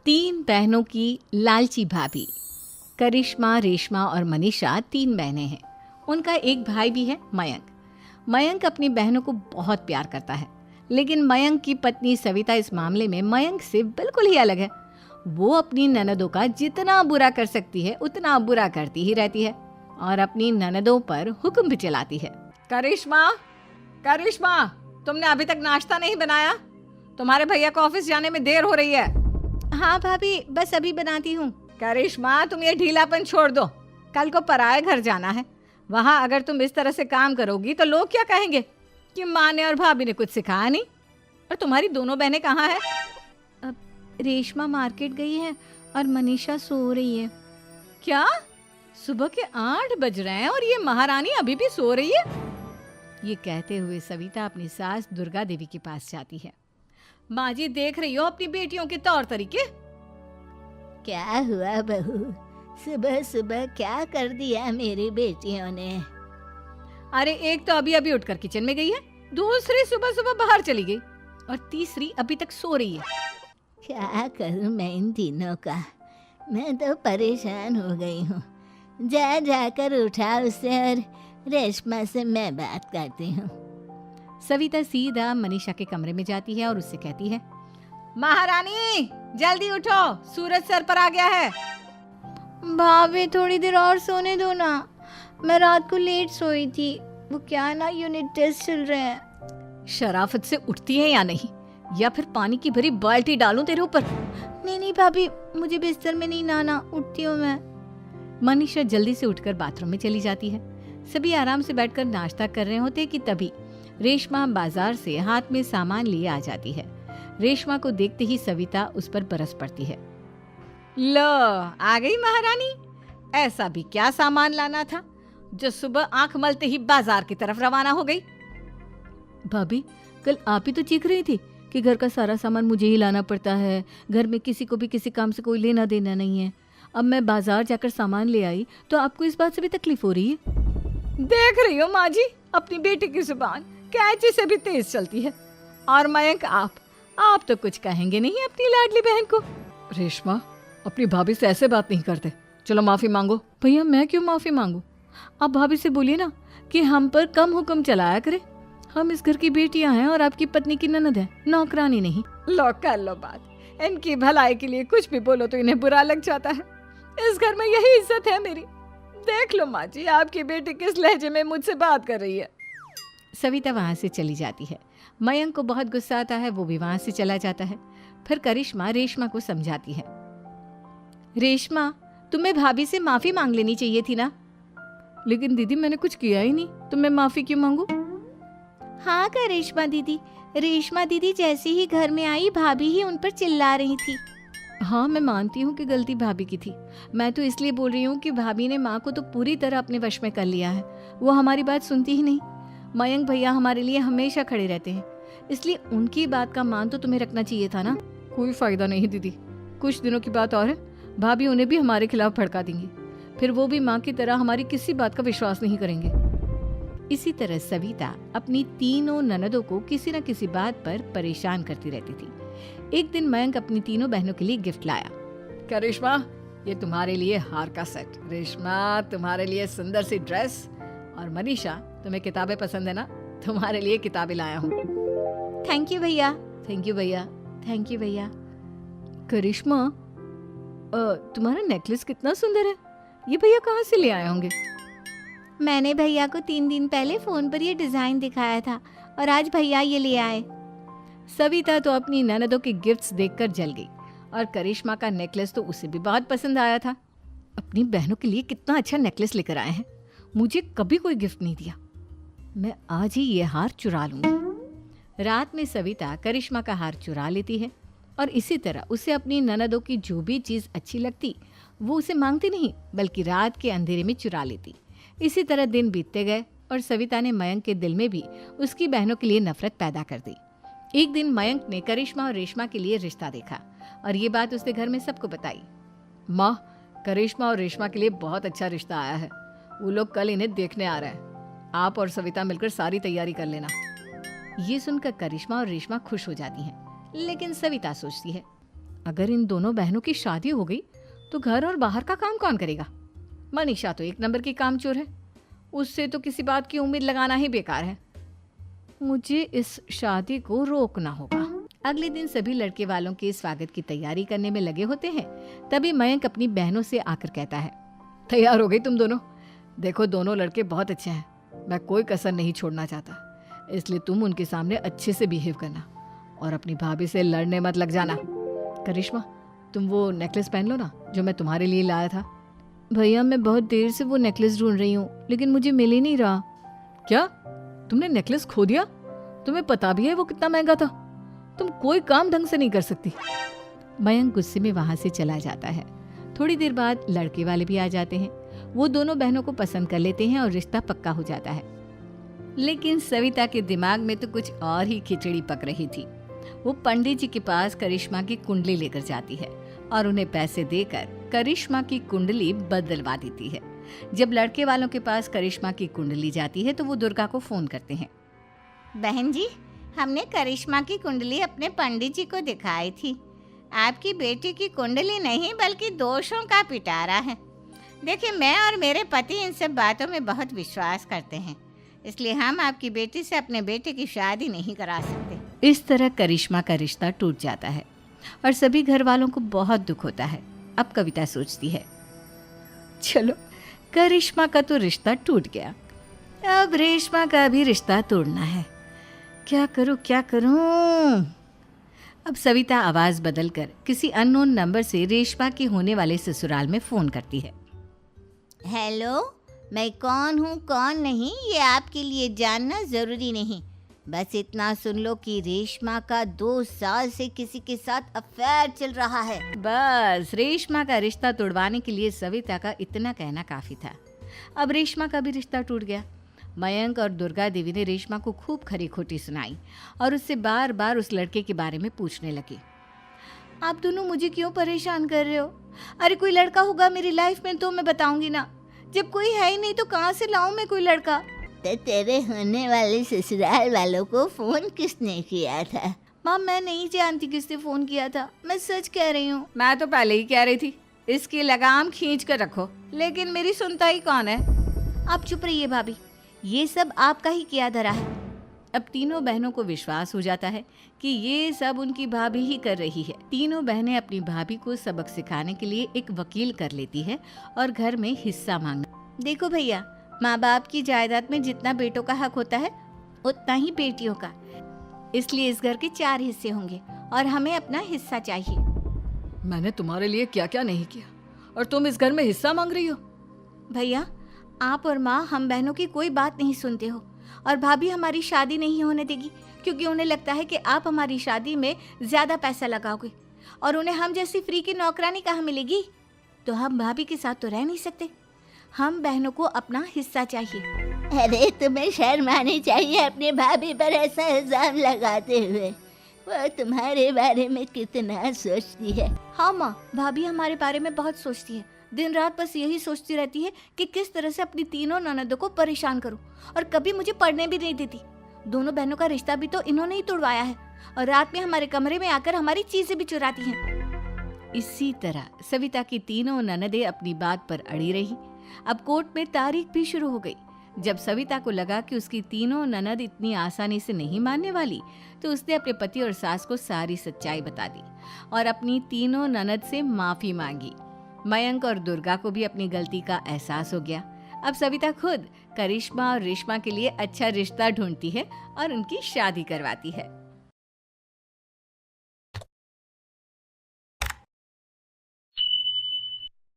तीन बहनों की लालची भाभी। करिश्मा, रेशमा और मनीषा तीन बहनें हैं। उनका एक भाई भी है, मयंक। मयंक अपनी बहनों को बहुत प्यार करता है, लेकिन मयंक की पत्नी सविता इस मामले में मयंक से बिल्कुल ही अलग है। वो अपनी ननदों का जितना बुरा कर सकती है उतना बुरा करती ही रहती है और अपनी ननदों पर हुक्म भी चलाती है। करिश्मा, करिश्मा, तुमने अभी तक नाश्ता नहीं बनाया? तुम्हारे भैया को ऑफिस जाने में देर हो रही है। हाँ भाभी, बस अभी बनाती हूँ। करिश्मा, तुम ये ढीलापन छोड़ दो। कल को पराए घर जाना है। वहाँ अगर तुम इस तरह से काम करोगी तो लोग क्या कहेंगे कि माँ ने और भाभी ने कुछ सिखाया नहीं। और तुम्हारी दोनों बहनें कहाँ हैं? अब रेशमा मार्केट गई है और मनीषा सो रही है। क्या? सुबह के 8 बज रहे हैं और ये महारानी अभी भी सो रही है? ये कहते हुए सविता अपनी सास दुर्गा देवी के पास जाती है। माँ जी, देख रही हो अपनी बेटियों के तौर तरीके? क्या हुआ बहू, सुबह सुबह क्या कर दिया मेरी बेटियों ने? अरे एक तो अभी अभी उठकर किचन में गई है, दूसरी सुबह सुबह बाहर चली गई और तीसरी अभी तक सो रही है। क्या करूं मैं इन तीनों का? मैं तो परेशान हो गई हूँ। जा जाकर उठा उसे और रेशमा से मैं बात करती हूँ। सविता सीधा मनीषा के कमरे में जाती है और उससे कहती है, महारानी जल्दी उठो, सूरज सर पर आ गया है। भाभी थोड़ी देर और सोने दो ना, मैं रात को लेट सोई थी। वो क्या ना, यूनिट टेस्ट चल रहे हैं। शराफत से उठती है या नहीं, या फिर पानी की भरी बाल्टी डालूं तेरे ऊपर? नहीं नहीं भाभी, मुझे बिस्तर में नहीं लाना, उठती हूँ मैं। मनीषा जल्दी से उठकर बाथरूम में चली जाती है। सभी आराम से बैठकर नाश्ता कर रहे होते कि तभी रेशमा बाजार से हाथ में सामान लिए आ जाती है। रेशमा को देखते ही सविता उस पर बरस पड़ती है। लो, आ गई महारानी। ऐसा भी क्या सामान लाना था जो सुबह आंख मलते ही बाजार की तरफ रवाना हो गई? भाभी, कल आप ही तो चीख रही थी कि घर का सारा सामान मुझे ही लाना पड़ता है, घर में किसी को भी किसी काम से कोई लेना देना नहीं है। अब मैं बाजार जाकर सामान ले आई तो आपको इस बात से भी तकलीफ हो रही है? देख रही हो माँ जी, अपनी बेटी की जुबान कैंची से भी तेज चलती है। और मयंक, आप तो कुछ कहेंगे नहीं अपनी लाडली बहन को? रेशमा, अपनी भाभी से ऐसे बात नहीं करते। चलो माफी मांगो। भैया, मैं क्यों माफी मांगू? आप भाभी से बोलिए ना कि हम पर कम हुक्म चलाया करे। हम इस घर की बेटियां हैं और आपकी पत्नी की ननद है, नौकरानी नहीं। लो कर लो बात। इनकी भलाई के लिए कुछ भी बोलो तो इन्हें बुरा लग जाता है। इस घर में यही इज्जत है मेरी। देख लो माँ जी, आपकी बेटी किस लहजे में मुझसे बात कर रही है। सविता वहां से चली जाती है। मयंक को बहुत गुस्सा आता है, वो भी वहां से चला जाता है। फिर करिश्मा रेशमा को समझाती है, रेशमा, तुम्हें भाभी से माफी मांग लेनी चाहिए थी ना। लेकिन दीदी, मैंने कुछ किया ही नहीं, तो मैं माफी क्यों मांगू? हाँ करिश्मा दीदी, रेशमा दीदी जैसे ही घर में आई भाभी ही उन पर चिल्ला रही थी। हाँ, मैं मानती हूँ कि गलती भाभी की थी। मैं तो इसलिए बोल रही हूँ कि भाभी ने माँ को तो पूरी तरह अपने वश में कर लिया है। वो हमारी बात सुनती ही नहीं। मयंक भैया हमारे लिए हमेशा खड़े रहते हैं, इसलिए उनकी बात का मान तो तुम्हें रखना चाहिए था ना। कोई फायदा नहीं दीदी, कुछ दिनों की बात और है, भाभी उन्हें भी हमारे खिलाफ भड़का देंगी। फिर वो भी माँ की तरह हमारी किसी बात का विश्वास नहीं करेंगे। इसी तरह सविता अपनी तीनों ननदों को किसी न किसी बात पर परेशान करती रहती थी। एक दिन मयंक अपनी तीनों बहनों के लिए गिफ्ट लाया। करिश्मा, ये तुम्हारे लिए हार का सेट। रेशमा, तुम्हारे लिए सुंदर सी ड्रेस। और मनीषा, तुम्हें किताबें पसंद है ना, तुम्हारे लिए किताबें लाया हूँ। थैंक यू भैया। थैंक यू भैया। थैंक यू भैया। करिश्मा, तुम्हारा नेकलेस कितना सुंदर है। ये भैया कहाँ से ले आए होंगे? मैंने भैया को 3 दिन पहले फोन पर ये डिजाइन दिखाया था और आज भैया ये ले आए। सविता तो अपनी ननदों के गिफ्ट्स देखकर जल गई और करिश्मा का नेकलेस तो उसे भी बहुत पसंद आया था। अपनी बहनों के लिए कितना अच्छा नेकलेस लेकर आए हैं, मुझे कभी कोई गिफ्ट नहीं दिया। मैं आज ही ये हार चुरा लूंगी। रात में सविता करिश्मा का हार चुरा लेती है और इसी तरह उसे अपनी ननदों की जो भी चीज़ अच्छी लगती वो उसे मांगती नहीं, बल्कि रात के अंधेरे में चुरा लेती। इसी तरह दिन बीतते गए और सविता ने मयंक के दिल में भी उसकी बहनों के लिए नफरत पैदा कर दी। एक दिन मयंक ने करिश्मा और रेशमा के लिए रिश्ता देखा और ये बात उसने घर में सबको बताई। माँ, करिश्मा और रेशमा के लिए बहुत अच्छा रिश्ता आया है। वो लोग कल इन्हें देखने आ रहे हैं। आप और सविता मिलकर सारी तैयारी कर लेना। ये सुनकर करिश्मा और रेशमा खुश हो जाती हैं, लेकिन सविता सोचती है, अगर इन दोनों बहनों की शादी हो गई तो घर और बाहर का काम कौन करेगा? मनीषा तो एक नंबर की कामचोर है, उससे तो किसी बात की उम्मीद लगाना ही बेकार है। मुझे इस शादी को रोकना होगा। अगले दिन सभी लड़के वालों के स्वागत की तैयारी करने में लगे होते हैं। तभी मयंक अपनी बहनों से आकर कहता है, तैयार हो गई तुम दोनों? देखो दोनों लड़के बहुत अच्छे हैं, मैं कोई कसर नहीं छोड़ना चाहता, इसलिए तुम उनके सामने अच्छे से बिहेव करना और अपनी भाभी से लड़ने मत लग जाना। करिश्मा, तुम वो नेकलेस पहन लो ना जो मैं तुम्हारे लिए लाया था। भैया मैं बहुत देर से वो नेकलेस ढूंढ रही हूँ, लेकिन मुझे मिल ही नहीं रहा। क्या तुमने नेकलेस खो दिया? तुम्हें पता भी है वो कितना महंगा था? तुम कोई काम ढंग से नहीं कर सकती। मयंक गुस्से में वहां से चला जाता है। थोड़ी देर बाद लड़के वाले भी आ जाते हैं। वो दोनों बहनों को पसंद कर लेते हैं और रिश्ता पक्का हो जाता है। लेकिन सविता के दिमाग में तो कुछ और ही खिचड़ी पक रही थी। वो पंडित जी के पास करिश्मा की कुंडली लेकर जाती है और उन्हें पैसे देकर करिश्मा की कुंडली बदलवा देती है। जब लड़के वालों के पास करिश्मा की कुंडली जाती है तो वो दुर्गा को फोन करते हैं। बहन जी, हमने करिश्मा की कुंडली अपने पंडित जी को दिखाई थी। आपकी बेटी की कुंडली नहीं बल्कि दोषों का पिटारा है। देखिए, मैं और मेरे पति इन सब बातों में बहुत विश्वास करते हैं, इसलिए हम आपकी बेटी से अपने बेटे की शादी नहीं करा सकते। इस तरह करिश्मा का रिश्ता टूट जाता है और सभी घर वालों को बहुत दुख होता है। अब कविता सोचती है, चलो करिश्मा का तो रिश्ता टूट गया, अब रेशमा का भी रिश्ता तोड़ना है। क्या करूं? अब सविता आवाज बदलकर किसी अननोन नंबर से रेशमा के होने वाले ससुराल में फोन करती है। हेलो, मैं कौन हूँ कौन नहीं ये आपके लिए जानना ज़रूरी नहीं, बस इतना सुन लो कि रेशमा का 2 साल से किसी के साथ अफेयर चल रहा है। बस रेशमा का रिश्ता तोड़वाने के लिए सविता का इतना कहना काफी था। अब रेशमा का भी रिश्ता टूट गया। मयंक और दुर्गा देवी ने रेशमा को खूब खरी खोटी सुनाई और उससे बार बार उस लड़के के बारे में पूछने लगी। आप दोनों मुझे क्यों परेशान कर रहे हो? अरे कोई लड़का होगा मेरी लाइफ में तो मैं बताऊंगी ना, जब कोई है ही नहीं तो कहाँ से लाऊं मैं कोई लड़का? तो तेरे होने वाले ससुराल वालों को फोन किसने किया था? माँ, मैं नहीं जानती किसने फोन किया था, मैं सच कह रही हूँ। मैं तो पहले ही कह रही थी इसकी लगाम खींच कर रखो, लेकिन मेरी सुनता ही कौन है। आप चुप रहिए भाभी, ये सब आपका ही किया धरा है। अब तीनों बहनों को विश्वास हो जाता है कि ये सब उनकी भाभी ही कर रही है। तीनों बहनें अपनी भाभी को सबक सिखाने के लिए एक वकील कर लेती है और घर में हिस्सा मांगना। देखो भैया, माँ बाप की जायदाद में जितना बेटों का हक होता है उतना ही बेटियों का, इसलिए इस घर के 4 हिस्से होंगे और हमें अपना हिस्सा चाहिए। मैंने तुम्हारे लिए क्या क्या नहीं किया और तुम इस घर में हिस्सा मांग रही हो? भैया, आप और माँ हम बहनों की कोई बात नहीं सुनते हो और भाभी हमारी शादी नहीं होने देगी क्योंकि उन्हें लगता है कि आप हमारी शादी में ज्यादा पैसा लगाओगे और उन्हें हम जैसी फ्री की नौकरानी कहाँ मिलेगी। तो हम भाभी के साथ तो रह नहीं सकते, हम बहनों को अपना हिस्सा चाहिए। अरे तुम्हें शर्म आनी चाहिए अपने भाभी पर ऐसा इल्जाम लगाते हुए। वो तुम्हारे बारे में कितना सोचती है। हाँ माँ, भाभी हमारे बारे में बहुत सोचती है, दिन रात बस यही सोचती रहती है कि किस तरह से अपनी तीनों ननदों को परेशान करूं और कभी मुझे पढ़ने भी नहीं देती। दोनों बहनों का रिश्ता भी तो इन्होंने ही तोड़वाया है और रात में हमारे कमरे में आकर हमारी चीजें भी चुराती हैं। इसी तरह सविता की तीनों ननदें अपनी बात पर अड़ी रही। अब कोर्ट में तारीख भी शुरू हो गई। जब सविता को लगा कि उसकी तीनों ननद इतनी आसानी से नहीं मानने वाली, तो उसने अपने पति और सास को सारी सच्चाई बता दी और अपनी तीनों ननद से माफी मांगी। मयंक और दुर्गा को भी अपनी गलती का एहसास हो गया। अब सविता खुद करिश्मा और रेशमा के लिए अच्छा रिश्ता ढूंढती है और उनकी शादी करवाती है।